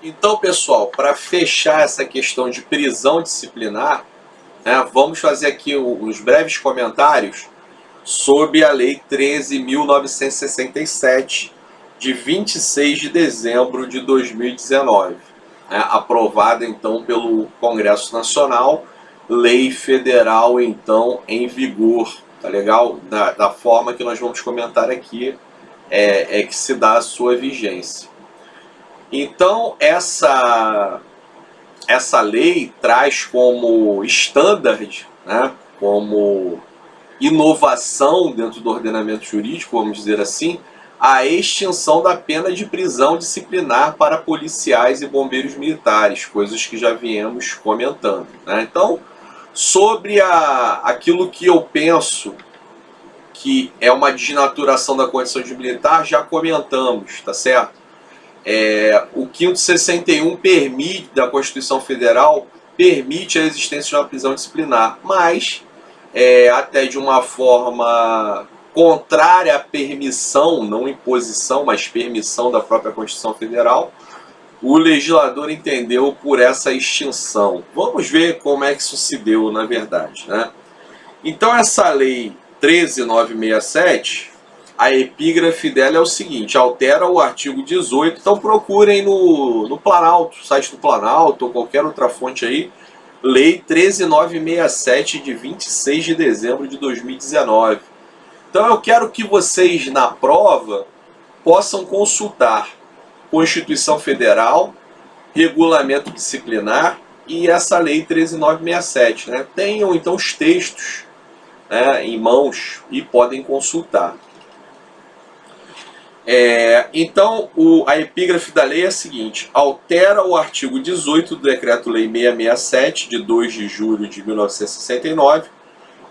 Então, pessoal, para fechar essa questão de prisão disciplinar, né, vamos fazer aqui uns breves comentários sobre a Lei 13.967, de 26 de dezembro de 2019, né, aprovada então pelo Congresso Nacional, lei federal então em vigor, tá legal? Da forma que nós vamos comentar aqui é que se dá a sua vigência. Então, essa lei traz como standard, né, como inovação dentro do ordenamento jurídico, vamos dizer assim, a extinção da pena de prisão disciplinar para policiais e bombeiros militares, coisas que já viemos comentando, né? Então, sobre aquilo que eu penso que é uma desnaturação da condição de militar, já comentamos, tá certo? O 561 permite, da Constituição Federal, permite a existência de uma prisão disciplinar, mas até de uma forma contrária à permissão, não imposição, mas permissão da própria Constituição Federal, o legislador entendeu por essa extinção. Vamos ver como é que isso se deu, na verdade, né? Então, essa lei 13.967, a epígrafe dela é o seguinte: altera o artigo 18. Então procurem no Planalto, site do Planalto ou qualquer outra fonte aí, Lei 13.967, de 26 de dezembro de 2019. Então eu quero que vocês, na prova, possam consultar Constituição Federal, Regulamento Disciplinar e essa Lei 13.967, né? Tenham então os textos, né, em mãos e podem consultar. Então, a epígrafe da lei é a seguinte: altera o artigo 18 do Decreto-Lei 667, de 2 de julho de 1969,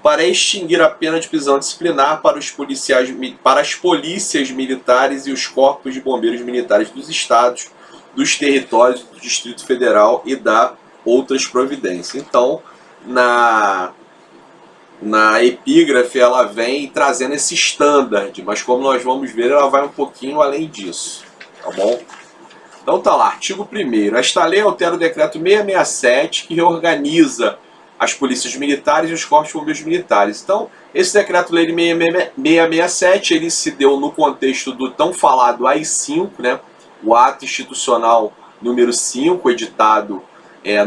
para extinguir a pena de prisão disciplinar para os policiais, para as polícias militares e os corpos de bombeiros militares dos estados, dos territórios do Distrito Federal e da outras providências. Então, na epígrafe ela vem trazendo esse standard, mas como nós vamos ver, ela vai um pouquinho além disso, tá bom? Então tá lá, artigo 1º. Esta lei altera o decreto 667, que reorganiza as polícias militares e os corpos de bombeiros militares. Então, esse decreto-lei de 667, ele se deu no contexto do tão falado AI-5, né? O ato institucional número 5, editado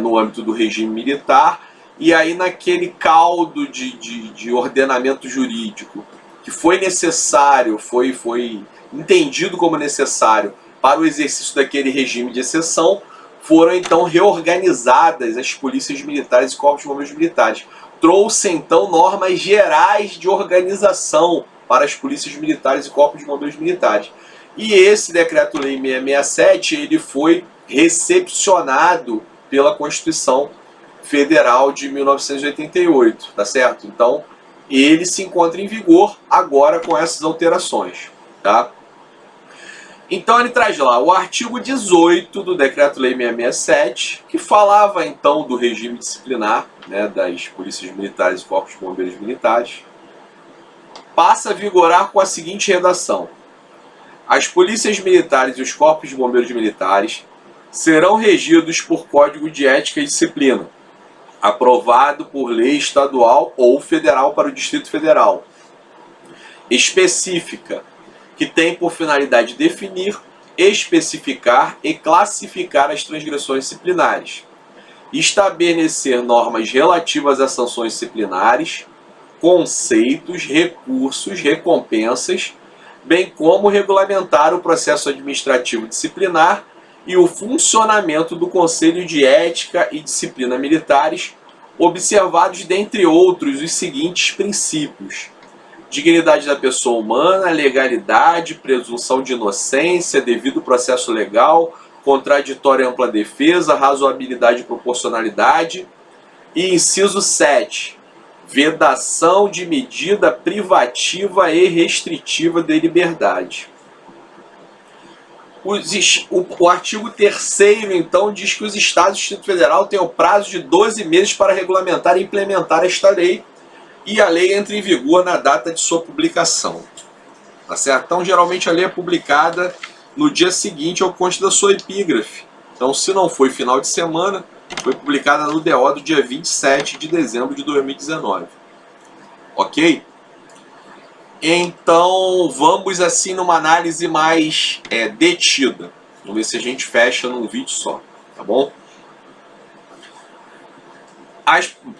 no âmbito do regime militar. E aí, naquele caldo de ordenamento jurídico que foi necessário, foi entendido como necessário para o exercício daquele regime de exceção, foram então reorganizadas as polícias militares e corpos de bombeiros militares. Trouxe então normas gerais de organização para as polícias militares e corpos de bombeiros militares. E esse decreto-lei 667, ele foi recepcionado pela Constituição Federal de 1988, tá certo? Então, ele se encontra em vigor agora com essas alterações, tá? Então, ele traz lá o artigo 18 do Decreto-Lei 667, que falava então do regime disciplinar, né, das polícias militares e corpos de bombeiros militares, passa a vigorar com a seguinte redação: as polícias militares e os corpos de bombeiros militares serão regidos por Código de Ética e Disciplina, aprovado por lei estadual ou federal para o Distrito Federal, específica, que tem por finalidade definir, especificar e classificar as transgressões disciplinares, estabelecer normas relativas às sanções disciplinares, conceitos, recursos, recompensas, bem como regulamentar o processo administrativo disciplinar e o funcionamento do Conselho de Ética e Disciplina Militares, observados, dentre outros, os seguintes princípios: dignidade da pessoa humana, legalidade, presunção de inocência, devido processo legal, contraditória e ampla defesa, razoabilidade e proporcionalidade. E inciso 7, vedação de medida privativa e restritiva de liberdade. O artigo 3º, então, diz que os Estados e o Distrito Federal têm o prazo de 12 meses para regulamentar e implementar esta lei, e a lei entra em vigor na data de sua publicação. Tá certo? Então, geralmente, a lei é publicada no dia seguinte ao conste da sua epígrafe. Então, se não foi final de semana, foi publicada no DO do dia 27 de dezembro de 2019. Ok? Então, vamos assim numa análise mais detida. Vamos ver se a gente fecha num vídeo só, tá bom?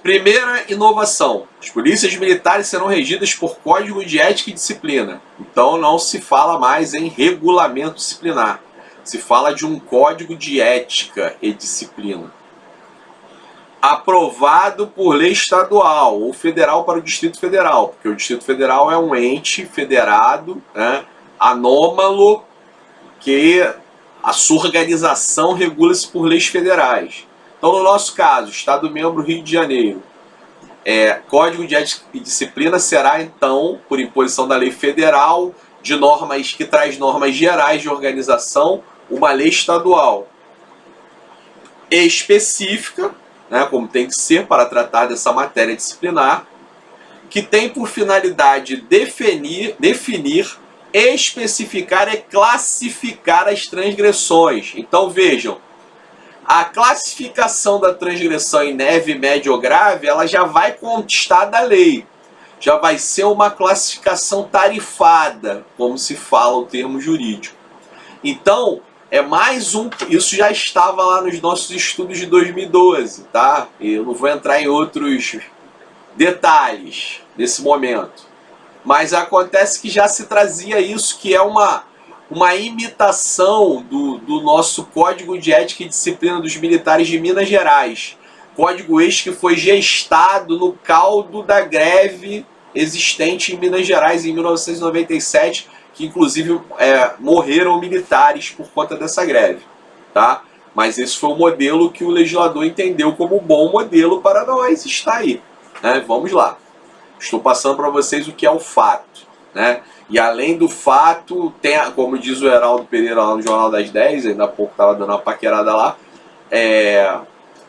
Primeira inovação: as polícias militares serão regidas por código de ética e disciplina. Então não se fala mais em regulamento disciplinar, se fala de um código de ética e disciplina. Aprovado por lei estadual ou federal para o Distrito Federal, porque o Distrito Federal é um ente federado, né, anômalo, que a sua organização regula-se por leis federais. Então, no nosso caso, Estado-membro Rio de Janeiro, Código de Ética e Disciplina será, então, por imposição da lei federal, de normas que traz normas gerais de organização, uma lei estadual específica, né, como tem que ser para tratar dessa matéria disciplinar, que tem por finalidade definir, especificar e classificar as transgressões. Então vejam, a classificação da transgressão em leve, média ou grave, ela já vai constar da lei. Já vai ser uma classificação tarifada, como se fala o termo jurídico. Então, é mais um... Isso já estava lá nos nossos estudos de 2012, tá? Eu não vou entrar em outros detalhes nesse momento. Mas acontece que já se trazia isso, que é uma imitação do nosso Código de Ética e Disciplina dos Militares de Minas Gerais. Código este que foi gestado no caldo da greve existente em Minas Gerais em 1997, que inclusive morreram militares por conta dessa greve, tá? Mas esse foi o modelo que o legislador entendeu como bom modelo para nós estar aí, né? Vamos lá. Estou passando para vocês o que é o fato, né? E além do fato, tem, como diz o Heraldo Pereira lá no Jornal das 10, ainda há pouco estava dando uma paquerada lá,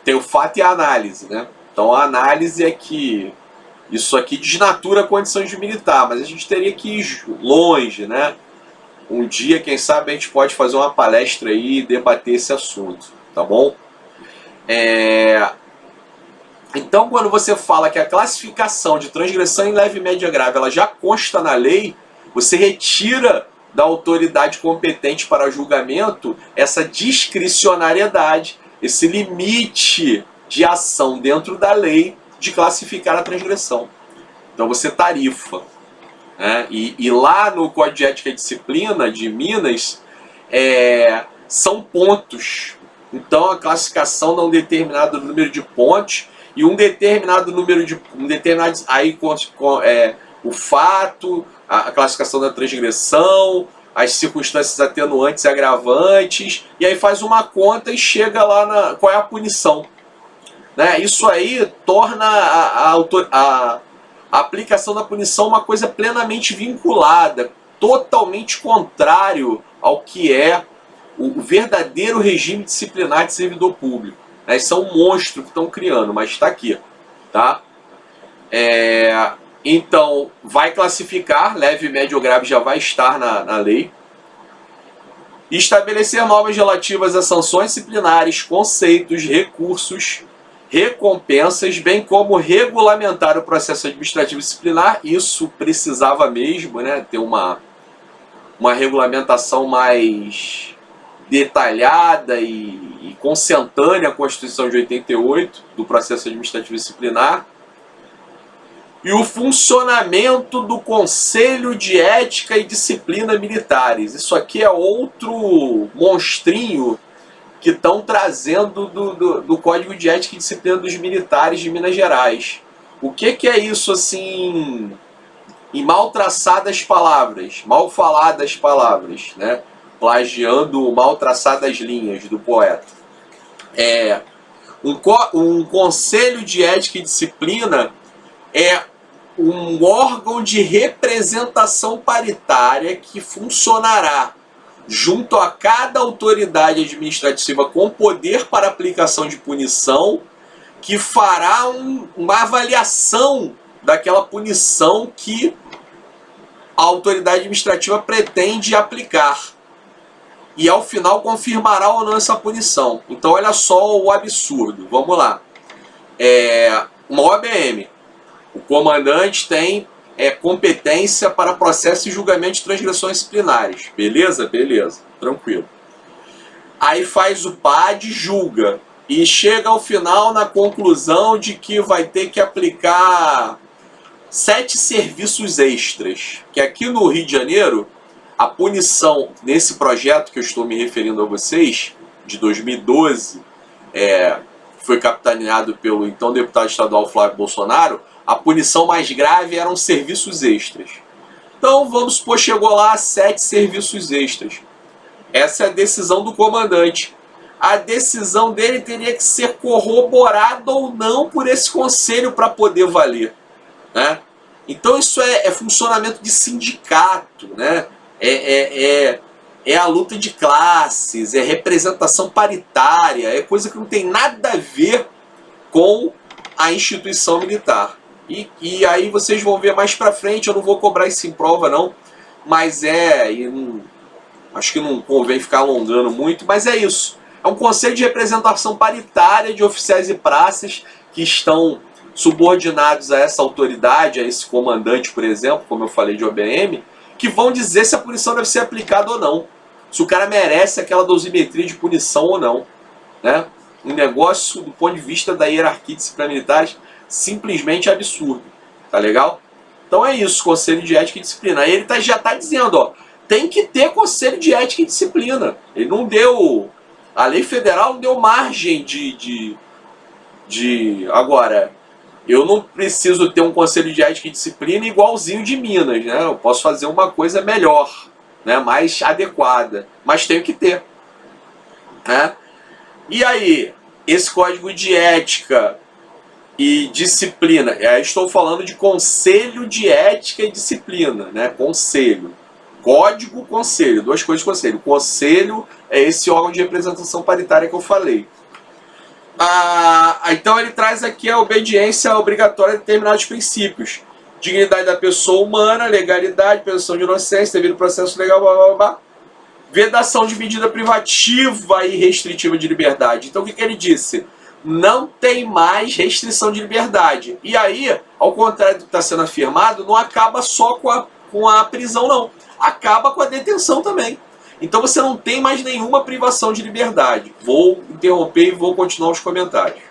tem o fato e a análise, né? Então a análise é que isso aqui desnatura a condição de militar, mas a gente teria que ir longe, né? Um dia, quem sabe, a gente pode fazer uma palestra aí e debater esse assunto, tá bom? Então, quando você fala que a classificação de transgressão em leve, média e grave ela já consta na lei, você retira da autoridade competente para julgamento essa discricionariedade, esse limite de ação dentro da lei de classificar a transgressão. Então você tarifa, né? E lá no Código de Ética e Disciplina de Minas, são pontos. Então a classificação dá um determinado número de pontos e um determinado número de... aí o fato, a classificação da transgressão, as circunstâncias atenuantes e agravantes, e aí faz uma conta e chega lá qual é a punição. Né? Isso aí torna a aplicação da punição uma coisa plenamente vinculada, totalmente contrário ao que é o verdadeiro regime disciplinar de servidor público. Isso é um monstro que estão criando, mas está aqui, tá? Então, vai classificar, leve, médio ou grave já vai estar na lei. Estabelecer normas relativas a sanções disciplinares, conceitos, recursos, recompensas, bem como regulamentar o processo administrativo disciplinar. Isso precisava mesmo, né, ter uma regulamentação mais detalhada e consentânea à Constituição de 88 do processo administrativo disciplinar. E o funcionamento do Conselho de Ética e Disciplina Militares. Isso aqui é outro monstrinho que estão trazendo do Código de Ética e Disciplina dos Militares de Minas Gerais. O que é isso, assim, em mal traçadas palavras, mal faladas palavras, né? Plagiando mal traçadas linhas do poeta. Um Conselho de Ética e Disciplina é um órgão de representação paritária que funcionará junto a cada autoridade administrativa com poder para aplicação de punição, que fará uma avaliação daquela punição que a autoridade administrativa pretende aplicar. e ao final confirmará ou não essa punição. Então olha só o absurdo, vamos lá. Uma OBM, o comandante tem competência para processo e julgamento de transgressões disciplinares. Beleza? Beleza, tranquilo. Aí faz o PAD, julga, e chega ao final na conclusão de que vai ter que aplicar 7 serviços extras. Que aqui no Rio de Janeiro, a punição nesse projeto que eu estou me referindo a vocês, de 2012, foi capitaneado pelo então deputado estadual Flávio Bolsonaro, a punição mais grave eram serviços extras. Então, vamos supor, chegou lá a 7 serviços extras. Essa é a decisão do comandante. A decisão dele teria que ser corroborada ou não por esse conselho para poder valer, né? Então isso é funcionamento de sindicato, né? É a luta de classes, é representação paritária, é coisa que não tem nada a ver com a instituição militar. E aí vocês vão ver mais pra frente, eu não vou cobrar isso em prova não, mas acho que não convém ficar alongando muito, mas é isso. É um conselho de representação paritária de oficiais e praças que estão subordinados a essa autoridade, a esse comandante, por exemplo, como eu falei de OBM, que vão dizer se a punição deve ser aplicada ou não. Se o cara merece aquela dosimetria de punição ou não, né? Um negócio, do ponto de vista da hierarquia disciplinar militares, simplesmente absurdo. Tá legal? Então é isso, Conselho de Ética e Disciplina. Aí ele já está dizendo, ó, tem que ter Conselho de Ética e Disciplina. Ele não deu... A lei federal não deu margem Agora, eu não preciso ter um Conselho de Ética e Disciplina igualzinho de Minas, né? Eu posso fazer uma coisa melhor, né? Mais adequada. Mas tenho que ter, né? E aí, esse Código de Ética e Disciplina, estou falando de Conselho de Ética e Disciplina, né? Conselho. Código, conselho, duas coisas conselho. Conselho é esse órgão de representação paritária que eu falei. Então ele traz aqui a obediência obrigatória a determinados princípios. Dignidade da pessoa humana, legalidade, presunção de inocência, devido processo legal, blá, blá, blá. Vedação de medida privativa e restritiva de liberdade. Então o que ele disse? Não tem mais restrição de liberdade. E aí, ao contrário do que está sendo afirmado, não acaba só com a prisão, não. Acaba com a detenção também. Então você não tem mais nenhuma privação de liberdade. Vou interromper e vou continuar os comentários.